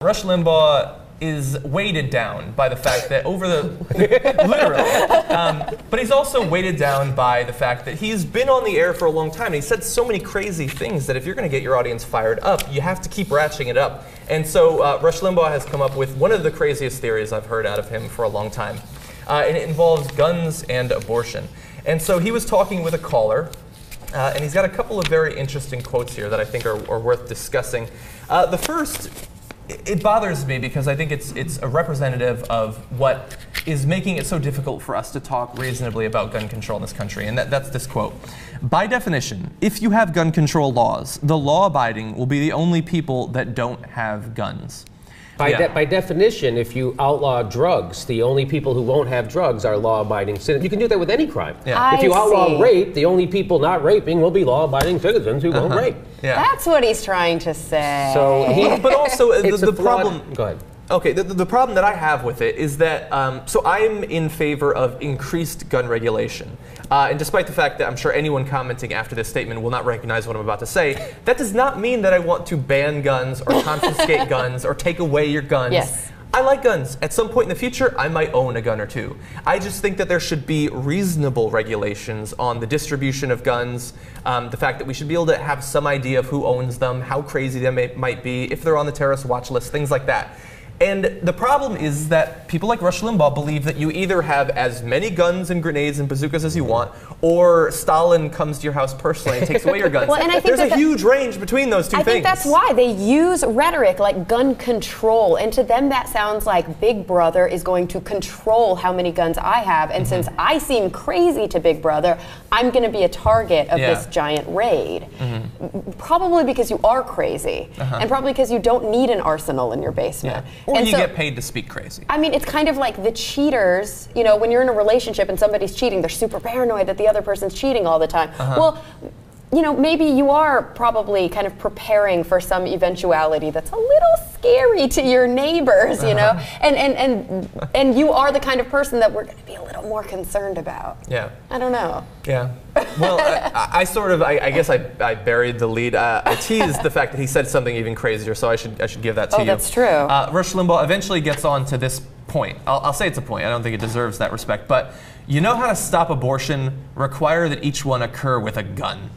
Rush Limbaugh is weighted down by the fact that over the literally, but he's also weighted down by the fact that he's been on the air for a long time. And he said so many crazy things that if you're going to get your audience fired up, you have to keep ratcheting it up. And so Rush Limbaugh has come up with one of the craziest theories I've heard out of him for a long time, and it involves guns and abortion. And so he was talking with a caller, and he's got a couple of very interesting quotes here that I think are worth discussing. The first. It bothers me because I think it's a representative of what is making it so difficult for us to talk reasonably about gun control in this country, and that's this quote. By definition, if you have gun control laws, the law-abiding will be the only people that don't have guns. By definition, if you outlaw drugs, the only people who won't have drugs are law-abiding citizens. You can do that with any crime. Yeah. If you outlaw rape, the only people not raping will be law-abiding citizens who won't rape. Yeah. That's what he's trying to say. So but also the problem. Go ahead. Okay, the problem that I have with it is that, so I'm in favor of increased gun regulation. And despite the fact that I'm sure anyone commenting after this statement will not recognize what I'm about to say, that does not mean that I want to ban guns or confiscate guns or take away your guns. Yes. I like guns. At some point in the future, I might own a gun or two. I just think that there should be reasonable regulations on the distribution of guns, the fact that we should be able to have some idea of who owns them, how crazy they might be, if they're on the terrorist watch list, things like that. And the problem is that people like Rush Limbaugh believe that you either have as many guns and grenades and bazookas as you want, or Stalin comes to your house personally and takes away your guns. Well, and I think there's a huge range between those two things. I think that's why they use rhetoric like gun control, and to them that sounds like Big Brother is going to control how many guns I have, and since I seem crazy to Big Brother, I'm going to be a target of this giant raid. Probably because you are crazy, and probably because you don't need an arsenal in your basement. Or you get paid to speak crazy. I mean, it's kind of like the cheaters, you know, when you're in a relationship and somebody's cheating, they're super paranoid that the other person's cheating all the time. Well, you know, maybe you are probably kind of preparing for some eventuality that's a little scary to your neighbors, you know, and you are the kind of person that we're going to be a little more concerned about. Yeah. I don't know. Yeah. Well, I guess I buried the lead. I teased the fact that he said something even crazier, so I should give that to you. Oh, that's true. Rush Limbaugh eventually gets on to this point. I'll say it's a point. I don't think it deserves that respect, but you know how to stop abortion? Require that each one occur with a gun.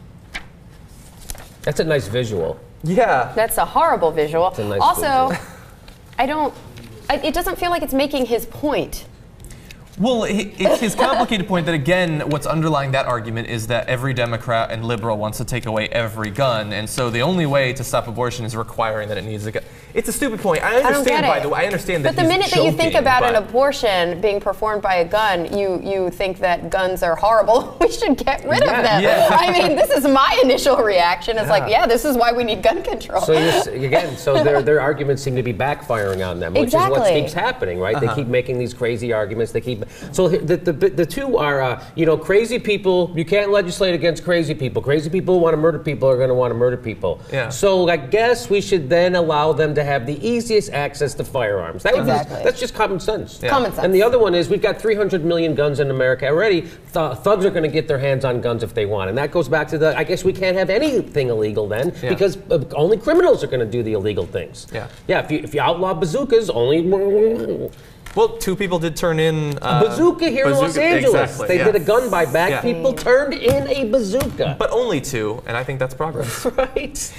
That's a nice visual. Yeah. That's a horrible visual. That's a nice also, visual. it doesn't feel like it's making his point. Well, it's his complicated point that, again, what's underlying that argument is that every Democrat and liberal wants to take away every gun, and so the only way to stop abortion is requiring that it needs a gun. It's a stupid point. I understand, by the way. I understand that. But the minute that you think about an abortion being performed by a gun, you think that guns are horrible. We should get rid of them. Yeah. I mean, this is my initial reaction. It's like, yeah, this is why we need gun control. So their arguments seem to be backfiring on them, which is what keeps happening, right? They keep making these crazy arguments. They keep. So the two are, you know, crazy people. You can't legislate against crazy people. Crazy people who want to murder people are going to want to murder people. Yeah. So I guess we should then allow them to have the easiest access to firearms. That's just common sense. Yeah. Common sense. And the other one is we've got 300 million guns in America already. Thugs are going to get their hands on guns if they want, and that goes back to I guess we can't have anything illegal then because only criminals are going to do the illegal things. Yeah. Yeah. If you outlaw bazookas, only. Well, 2 people did turn in a bazooka here in Los Angeles. Exactly, they did a gun buyback. People turned in a bazooka. But only 2, and I think that's progress. Right.